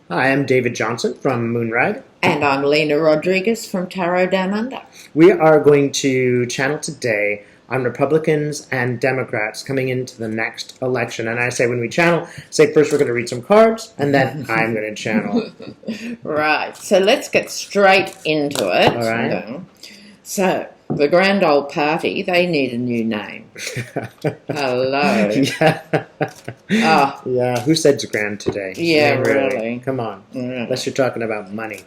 Hi, I'm David Johnson from Moonride. And I'm Lena Rodriguez from Tarot Down Under. We are going to channel today on Republicans and Democrats coming into the next election. And I say when we channel, say first we're going to read some cards, and then I'm going to channel. Right, so let's get straight into it. All right. So, the Grand Old Party, they need a new name. Hello. Yeah. Oh. Yeah, who said it's grand today? Yeah, really. Come on. Really. Unless you're talking about money.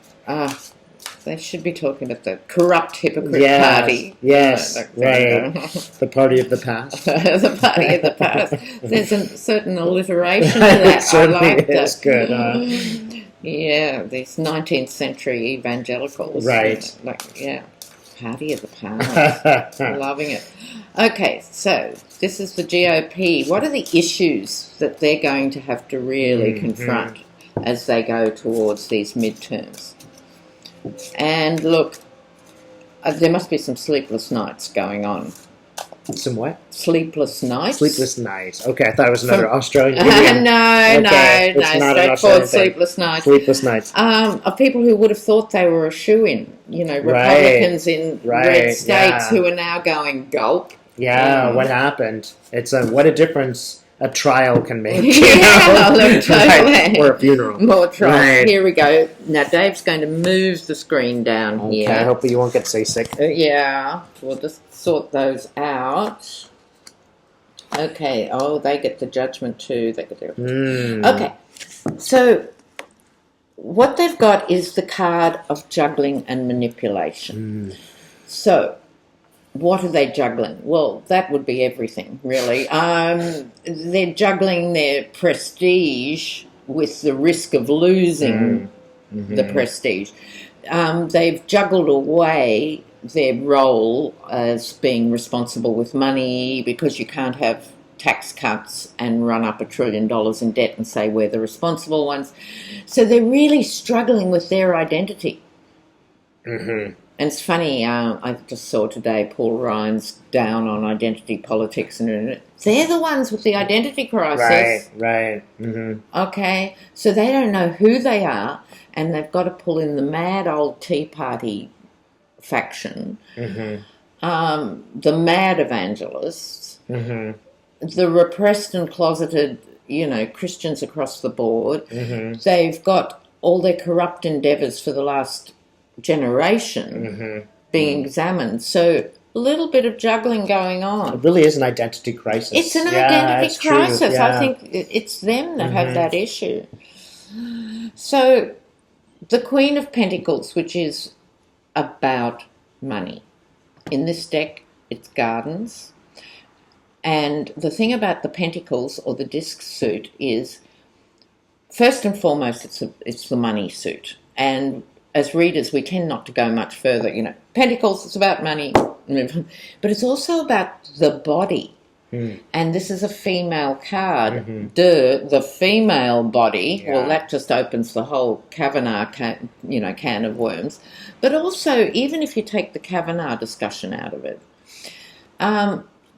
They should be talking about the corrupt hypocrite party. Yes, right. The party of the past. The party of the past. There's a certain alliteration to that. It certainly I like is that. good. Yeah, these 19th century evangelicals. Right. Party of the past. Loving it. Okay, so this is the GOP. What are the issues that they're going to have to really confront as they go towards these midterms? And look, there must be some sleepless nights going on. Some what? Sleepless nights? Sleepless nights. Okay, I thought it was another Australian No, idiom. no, straightforward sleepless nights. Sleepless nights. Of people who would have thought they were a shoo-in, Republicans in red states who are now going gulp. Yeah, what happened? It's what a difference a trial can make. Look, totally. Or a funeral. More trials. Right. Here we go. Now, Dave's going to move the screen down here. Okay, hopefully you won't get seasick. Yeah, we'll just sort those out. Okay, they get the judgment too. They get Okay, so what they've got is the card of juggling and manipulation. So, what are they juggling? Well, that would be everything, really. They're juggling their prestige with the risk of losing the prestige. They've juggled away their role as being responsible with money because you can't have tax cuts and run up $1 trillion in debt and say we're the responsible ones. So they're really struggling with their identity. And it's funny, I just saw today Paul Ryan's down on identity politics, and they're the ones with the identity crisis. Right. Okay, so they don't know who they are, and they've got to pull in the mad old Tea Party faction, the mad evangelists, the repressed and closeted, Christians across the board. They've got all their corrupt endeavours for the last generation being examined. So a little bit of juggling going on. It really is an identity crisis. It's an identity crisis. Yeah. I think it's them that have that issue. So the Queen of Pentacles, which is about money. In this deck, it's gardens. And the thing about the pentacles or the disc suit is, first and foremost, it's the money suit. And as readers, we tend not to go much further. Pentacles, it's about money. But it's also about the body. And this is a female card. The female body. Yeah. Well, that just opens the whole Kavanaugh can of worms. But also, even if you take the Kavanaugh discussion out of it,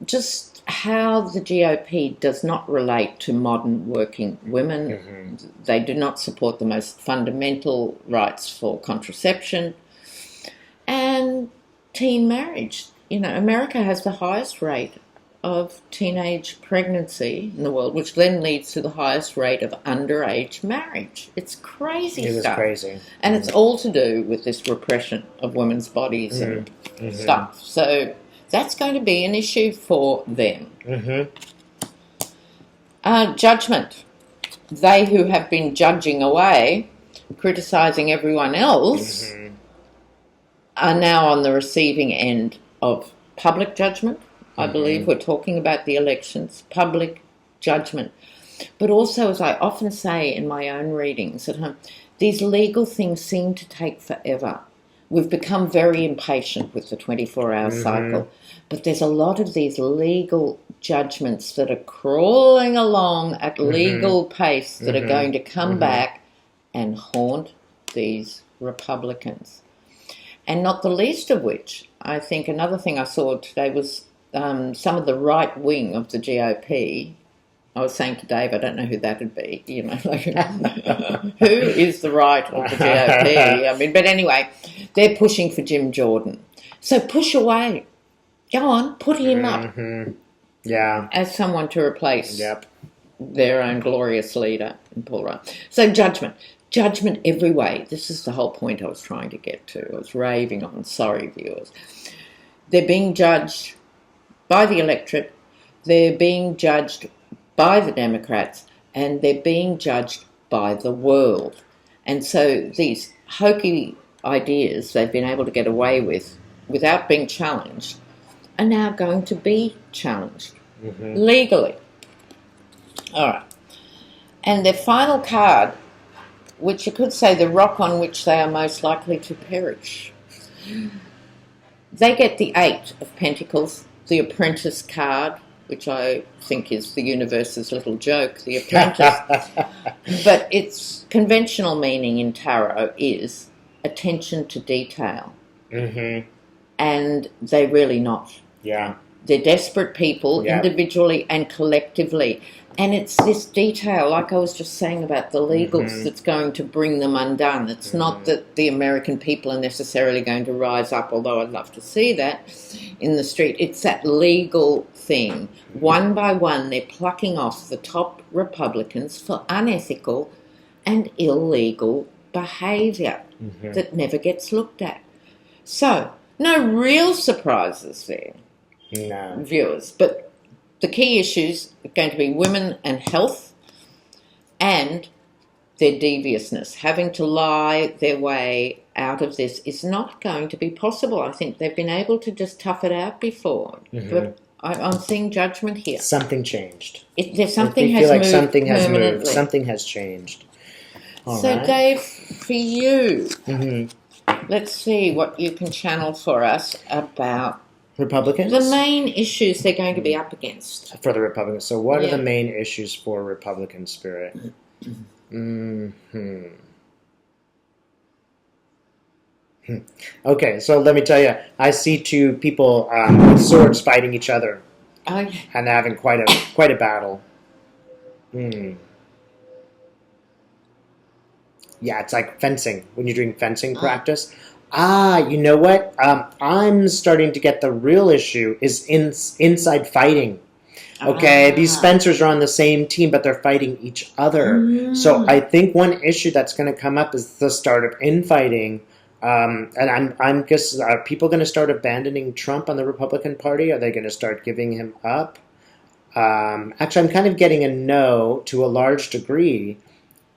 just how the GOP does not relate to modern working women. They do not support the most fundamental rights for contraception and teen marriage. America has the highest rate of teenage pregnancy in the world, which then leads to the highest rate of underage marriage. It's crazy stuff. It is crazy. And it's all to do with this repression of women's bodies and stuff. So that's going to be an issue for them. Judgment. They who have been judging away, criticising everyone else, are now on the receiving end of public judgment. I believe we're talking about the elections, public judgment. But also, as I often say in my own readings at home, these legal things seem to take forever. We've become very impatient with the 24-hour cycle. But there's a lot of these legal judgments that are crawling along at legal pace that are going to come back and haunt these Republicans. And not the least of which, I think another thing I saw today was some of the right wing of the GOP I was saying to Dave, I don't know who that would be. Like who is the right of the GOP? I mean, but anyway, they're pushing for Jim Jordan. So push away. Go on, put him up. Yeah. As someone to replace Yep. their own glorious leader in Paul Ryan. So judgment. Judgment every way. This is the whole point I was trying to get to. I was raving on. Sorry, viewers. They're being judged by the electorate. They're being judged by the Democrats. And they're being judged by the world. And so these hokey ideas they've been able to get away with without being challenged are now going to be challenged legally. All right. And their final card, which you could say the rock on which they are most likely to perish. They get the Eight of Pentacles, the Apprentice card, which I think is the universe's little joke, the Apprentice. But its conventional meaning in tarot is attention to detail. And they're really not. Yeah. They're desperate people, individually and collectively. And it's this detail, like I was just saying about the legals, that's going to bring them undone. It's not that the American people are necessarily going to rise up, although I'd love to see that in the street. It's that legal thing. One by one, they're plucking off the top Republicans for unethical and illegal behaviour that never gets looked at. So, no real surprises there. No. Viewers, but the key issues are going to be women and health and their deviousness. Having to lie their way out of this is not going to be possible. I think they've been able to just tough it out before, but I'm seeing judgment here. Something changed. Something has feel like moved something has permanently. moved. Something has changed. All so, right. Dave, for you, let's see what you can channel for us about Republicans? the main issues they're going to be up against. For the Republicans. So what are the main issues for Republican spirit? Okay, so let me tell you. I see two people with swords fighting each other and having quite a battle. Yeah, it's like fencing, when you're doing fencing practice. You know what? I'm starting to get the real issue is inside fighting. Okay, these fencers are on the same team, but they're fighting each other. So I think one issue that's going to come up is the start of infighting. And I'm guess are people going to start abandoning Trump on the Republican Party? Are they going to start giving him up? Actually, I'm kind of getting a no to a large degree.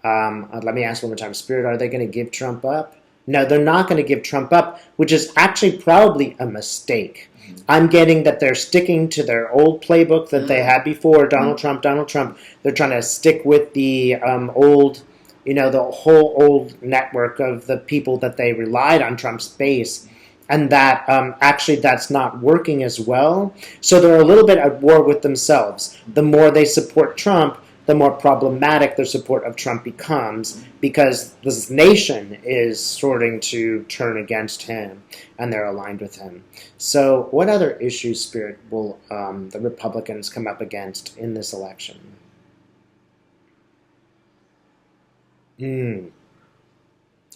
Let me ask one more time. Spirit, are they going to give Trump up? No, they're not going to give Trump up, which is actually probably a mistake. I'm getting that they're sticking to their old playbook that they had before, Donald Trump. They're trying to stick with the old, the whole old network of the people that they relied on Trump's base. And that actually that's not working as well. So they're a little bit at war with themselves. The more they support Trump, the more problematic their support of Trump becomes, because this nation is starting to turn against him, and they're aligned with him. So what other issues, Spirit, will the Republicans come up against in this election?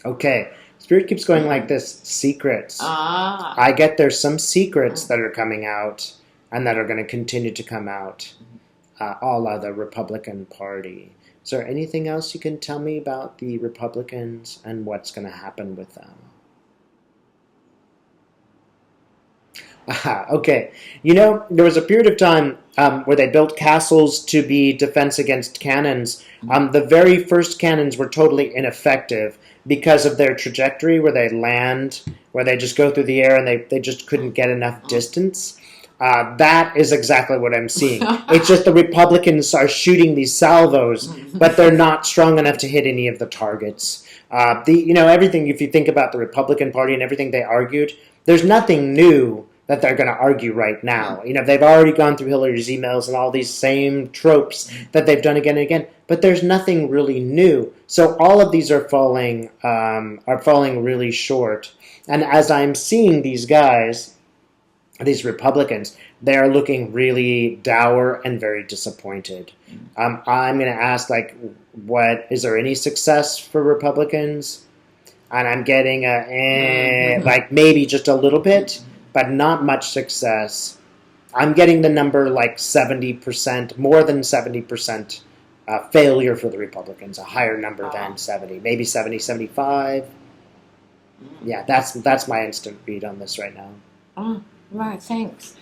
Okay. Spirit keeps going like this. Secrets. I get there's some secrets that are coming out and that are going to continue to come out. A la the Republican Party. Is there anything else you can tell me about the Republicans and what's going to happen with them? Okay. There was a period of time where they built castles to be defense against cannons. The very first cannons were totally ineffective because of their trajectory, where they land, where they just go through the air and they just couldn't get enough distance. That is exactly what I'm seeing. It's just the Republicans are shooting these salvos, but they're not strong enough to hit any of the targets. Everything, if you think about the Republican Party and everything they argued, there's nothing new that they're going to argue right now. They've already gone through Hillary's emails and all these same tropes that they've done again and again, but there's nothing really new. So all of these are falling really short. And as I'm seeing these guys, these Republicans, they're looking really dour and very disappointed. I'm going to ask, like, is there any success for Republicans? And I'm getting like maybe just a little bit, but not much success. I'm getting the number like 70%, more than 70% failure for the Republicans, a higher number than 70, maybe 70, 75. Yeah, that's my instant read on this right now. Oh, right, thanks.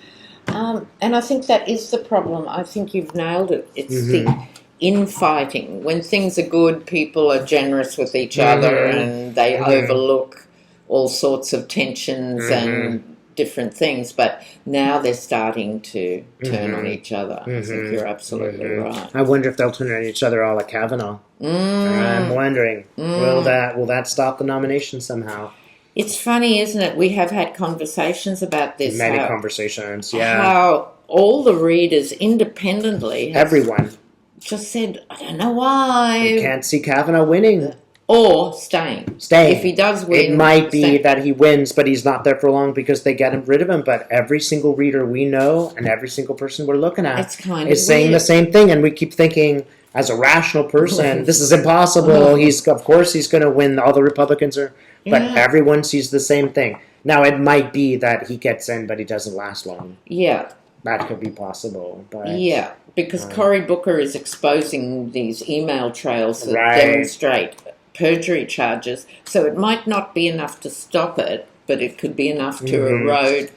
And I think that is the problem. I think you've nailed it. It's the infighting. When things are good, people are generous with each other and they overlook all sorts of tensions and different things. But now they're starting to turn on each other. I think you're absolutely right. I wonder if they'll turn on each other all like Kavanaugh. I'm wondering, will that stop the nomination somehow? It's funny, isn't it? We have had conversations about this. Many conversations, yeah. How all the readers independently... Everyone. Just said, I don't know why. You can't see Kavanaugh winning. Or staying. Staying. If he does win... It might be that he wins, but he's not there for long because they get rid of him. But every single reader we know and every single person we're looking at is saying the same thing. And we keep thinking, as a rational person, this is impossible. Of course he's going to win. All the Republicans are... But everyone sees the same thing. Now, it might be that he gets in, but he doesn't last long. Yeah. That could be possible. But, yeah, because Cory Booker is exposing these email trails that demonstrate perjury charges. So it might not be enough to stop it, but it could be enough to erode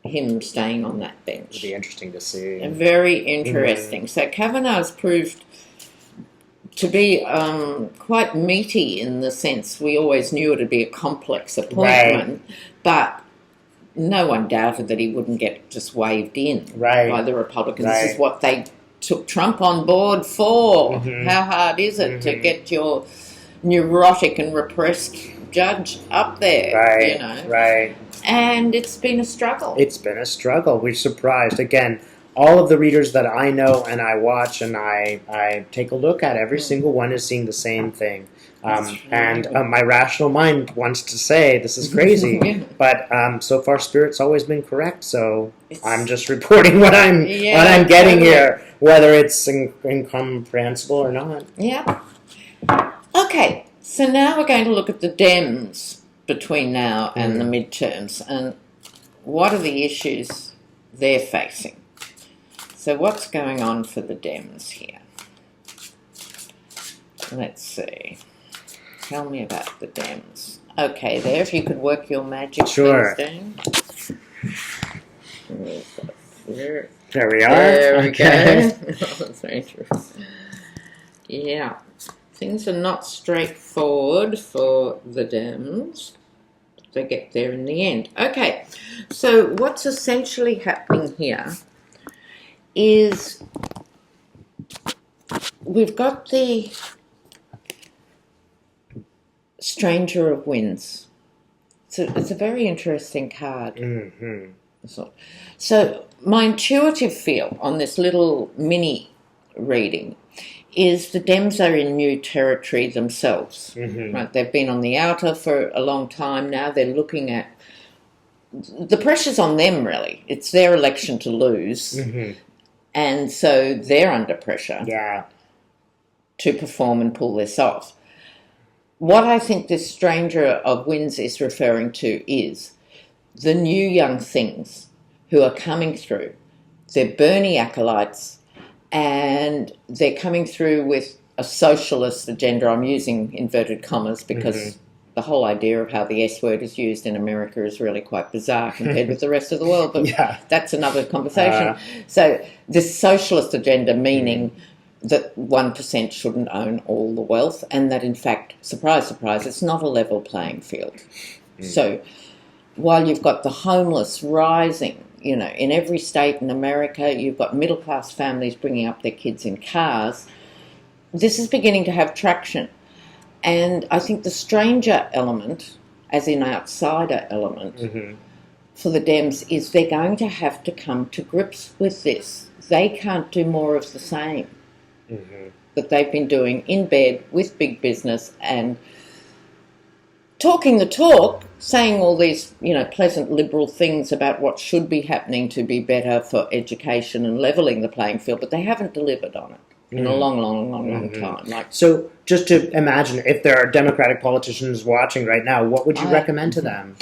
him staying on that bench. It'd be interesting to see. Very interesting. So Kavanaugh's proved to be quite meaty in the sense we always knew it would be a complex appointment, but no one doubted that he wouldn't get just waved in by the Republicans. This is what they took Trump on board for. How hard is it to get your neurotic and repressed judge up there? You know? And it's been a struggle. It's been a struggle. We're surprised. Again, all of the readers that I know and I watch and I take a look at, every single one is seeing the same thing. And my rational mind wants to say this is crazy, but so far Spirit's always been correct. So I'm just reporting what I'm getting here, whether it's incomprehensible or not. Yeah. Okay, so now we're going to look at the Dems between now and the midterms, and what are the issues they're facing. So what's going on for the Dems here? Let's see. Tell me about the Dems. Okay, there, if you could work your magic. Sure. There we are. There we go. That's very true. Yeah. Things are not straightforward for the Dems. They get there in the end. Okay, so what's essentially happening here is we've got the Stranger of Winds. It's a very interesting card. So my intuitive feel on this little mini reading is the Dems are in new territory themselves. Right? They've been on the outer for a long time now. They're looking at... The pressure's on them, really. It's their election to lose. And so they're under pressure to perform and pull this off. What I think this Stranger of Winds is referring to is the new young things who are coming through. They're Bernie acolytes, and they're coming through with a socialist agenda. I'm using inverted commas because the whole idea of how the S word is used in America is really quite bizarre compared with the rest of the world, but that's another conversation. So this socialist agenda, meaning that 1% shouldn't own all the wealth, and that in fact, surprise, surprise, it's not a level playing field. So while you've got the homeless rising, you know, in every state in America, you've got middle-class families bringing up their kids in cars, this is beginning to have traction. And I think the stranger element, as in outsider element, for the Dems is they're going to have to come to grips with this. They can't do more of the same that they've been doing in bed with big business and talking the talk, saying all these, pleasant liberal things about what should be happening to be better for education and levelling the playing field, but they haven't delivered on it in a long time. So just to imagine, if there are Democratic politicians watching right now, what would you recommend to them?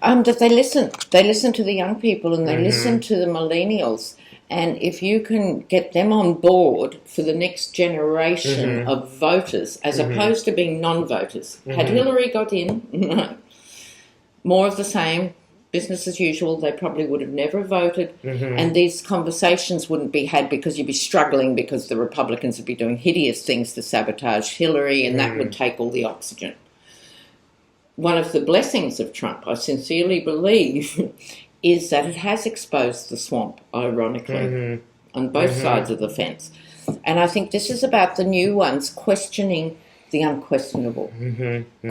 That they listen. They listen to the young people and they listen to the millennials. And if you can get them on board for the next generation of voters, as opposed to being non-voters. Had Hillary got in, more of the same, business as usual, they probably would have never voted. And these conversations wouldn't be had because you'd be struggling because the Republicans would be doing hideous things to sabotage Hillary, and that would take all the oxygen. One of the blessings of Trump, I sincerely believe, is that it has exposed the swamp, ironically, on both sides of the fence. And I think this is about the new ones questioning the unquestionable,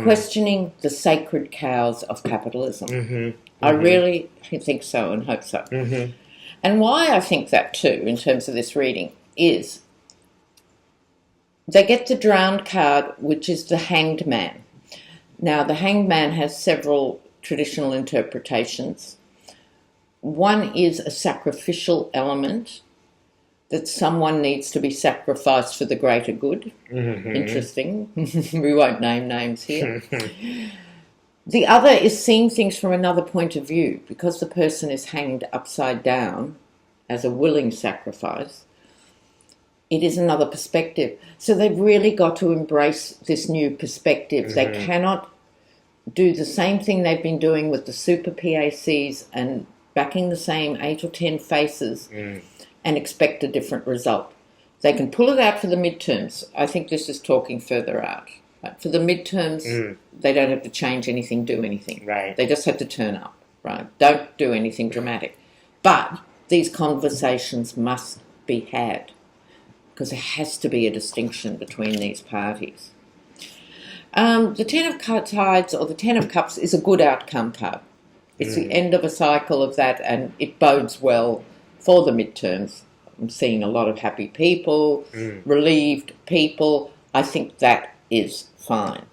questioning the sacred cows of capitalism. I really think so and hope so. And why I think that too, in terms of this reading, is they get the drowned card, which is the hanged man. Now, the hanged man has several traditional interpretations. One is a sacrificial element, that someone needs to be sacrificed for the greater good. Interesting. We won't name names here. The other is seeing things from another point of view, because the person is hanged upside down as a willing sacrifice. It is another perspective. So they've really got to embrace this new perspective. They cannot do the same thing they've been doing with the super PACs and backing the same 8 or 10 faces and expect a different result. They can pull it out for the midterms. I think this is talking further out. Right? For the midterms, they don't have to change anything, do anything. Right. They just have to turn up. Right? Don't do anything dramatic. But these conversations must be had, because there has to be a distinction between these parties. The Ten of Tides, or the Ten of Cups, is a good outcome card. It's the end of a cycle of that, and it bodes well for the midterms. I'm seeing a lot of happy people, relieved people. I think that is fine.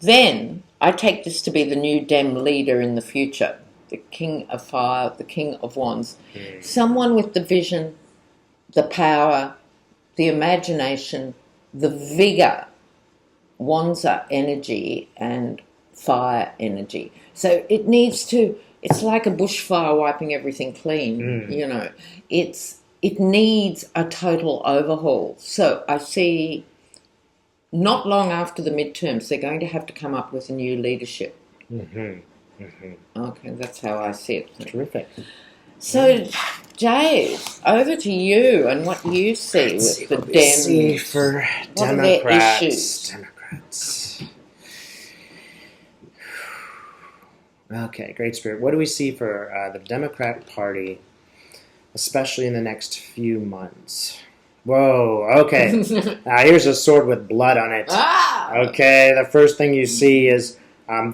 Then I take this to be the new Dem leader in the future, the King of Fire, the King of Wands. Someone with the vision, the power, the imagination, the vigour. Wands are energy and fire energy. So it needs to, it's like a bushfire wiping everything clean, It needs a total overhaul. So I see not long after the midterms, they're going to have to come up with a new leadership. Okay, that's how I see it. Terrific. So, Jay, over to you and what you see with the Dems. See for what Democrats. Are their issues? Democrats. Okay, great spirit. What do we see for the Democrat Party, especially in the next few months? Whoa, okay. Here's a sword with blood on it. Okay, the first thing you see is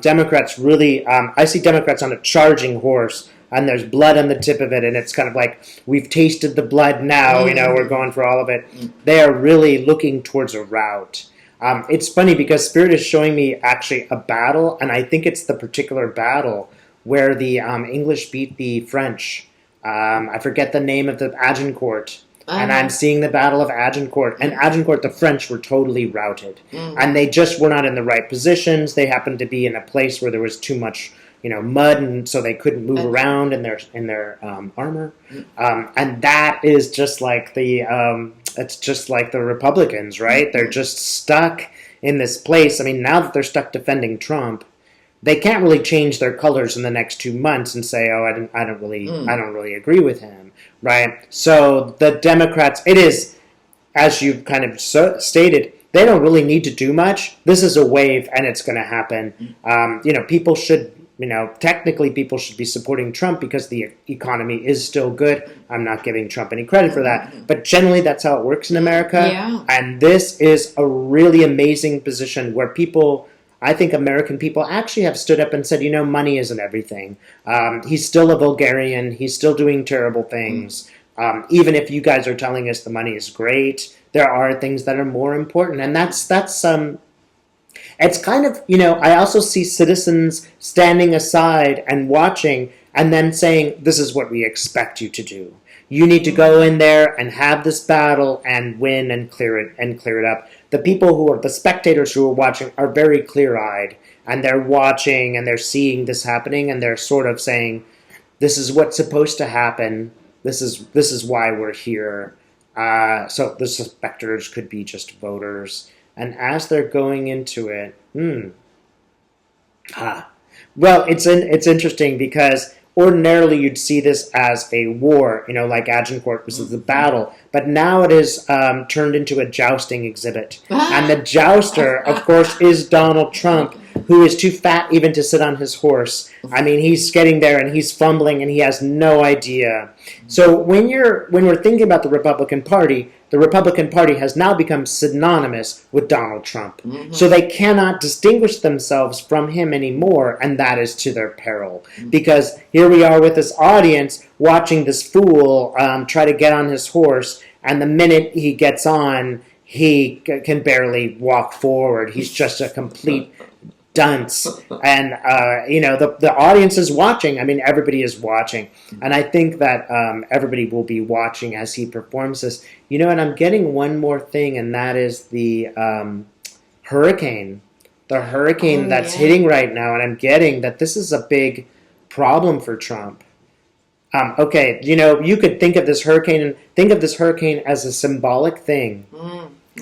Democrats really, I see Democrats on a charging horse, and there's blood on the tip of it, and it's kind of like, we've tasted the blood now, we're going for all of it. They are really looking towards a rout. It's funny because Spirit is showing me actually a battle, and I think it's the particular battle where the English beat the French. I forget the name of the Agincourt. And I'm seeing the Battle of Agincourt. And Agincourt, the French were totally routed. And they just were not in the right positions. They happened to be in a place where there was too much, mud, and so they couldn't move around in their armor. And that is just like it's just like the Republicans, right? They're just stuck in this place. I mean, now that they're stuck defending Trump, they can't really change their colors in the next 2 months and say, "Oh, I don't really agree with him," right? So the Democrats, it is, as you've kind of stated, they don't really need to do much. This is a wave, and it's going to happen. People should, technically people should be supporting Trump because the economy is still good. I'm not giving Trump any credit for that, but generally that's how it works in America. Yeah. And this is a really amazing position where people, I think American people actually have stood up and said, money isn't everything. He's still a vulgarian. He's still doing terrible things. Even if you guys are telling us the money is great, there are things that are more important. And that's It's kind of, I also see citizens standing aside and watching and then saying, this is what we expect you to do. You need to go in there and have this battle and win and clear it up. The people who are the spectators who are watching are very clear-eyed, and they're watching and they're seeing this happening, and they're sort of saying, this is what's supposed to happen. This is why we're here. So the spectators could be just voters. And as they're going into it, well, it's interesting because ordinarily you'd see this as a war, like Agincourt was the battle, but now it is turned into a jousting exhibit. And the jouster, of course, is Donald Trump, who is too fat even to sit on his horse. I mean, he's getting there and he's fumbling and he has no idea. So when we're thinking about the Republican Party has now become synonymous with Donald Trump. Mm-hmm. So they cannot distinguish themselves from him anymore, and that is to their peril. Because here we are with this audience watching this fool try to get on his horse, and the minute he gets on, he can barely walk forward. He's just a complete dunce. And, the audience is watching. I mean, everybody is watching. And I think that everybody will be watching as he performs this. And I'm getting one more thing, and that is the hurricane. The hurricane that's hitting right now. And I'm getting that this is a big problem for Trump. Okay, you could think of this hurricane as a symbolic thing.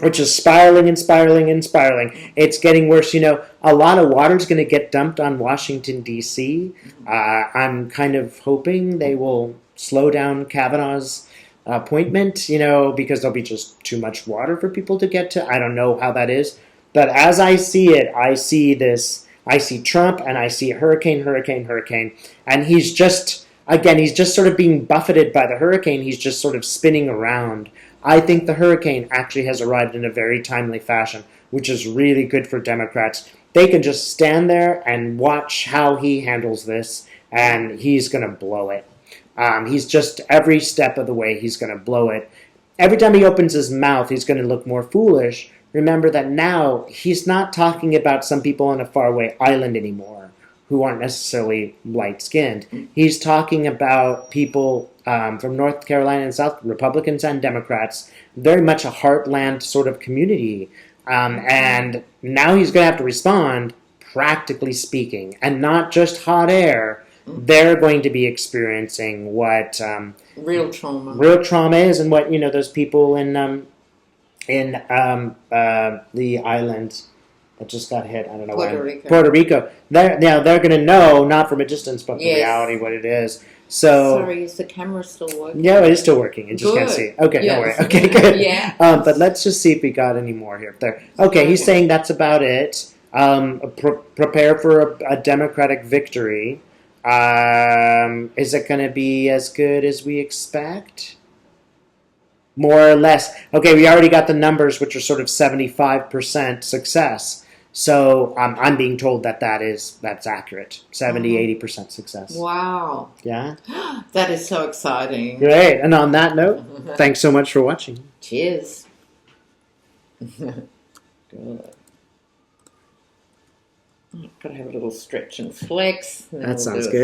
Which is spiraling and spiraling and spiraling. It's getting worse. A lot of water's going to get dumped on Washington, D.C. I'm kind of hoping they will slow down Kavanaugh's appointment, because there'll be just too much water for people to get to. I don't know how that is. But as I see it, I see Trump and I see hurricane. And he's just sort of being buffeted by the hurricane. He's just sort of spinning around. I think the hurricane actually has arrived in a very timely fashion, which is really good for Democrats. They can just stand there and watch how he handles this, and he's going to blow it. He's just, every step of the way, he's going to blow it. Every time he opens his mouth, he's going to look more foolish. Remember that now he's not talking about some people on a faraway island anymore who aren't necessarily light-skinned. He's talking about people from North Carolina and South, Republicans and Democrats, very much a heartland sort of community. And now he's going to have to respond, practically speaking, and not just hot air. They're going to be experiencing what real trauma is, and what those people in the island that just got hit. I don't know Puerto Rico. They're going to know, not from a distance, but in reality, what it is. So, sorry, is the camera still working? Yeah, it is still working. You just can't see it. Okay, yes. Don't worry. Okay, good. Yeah. But let's just see if we got any more here. There. Okay, he's saying that's about it. Prepare for a Democratic victory. Is it going to be as good as we expect? More or less. Okay, we already got the numbers, which are sort of 75% success. So I'm being told that's accurate. 70-80% success. Wow. Yeah? That is so exciting. Great. And on that note, thanks so much for watching. Cheers. Good. Got to have a little stretch and flex. That sounds good.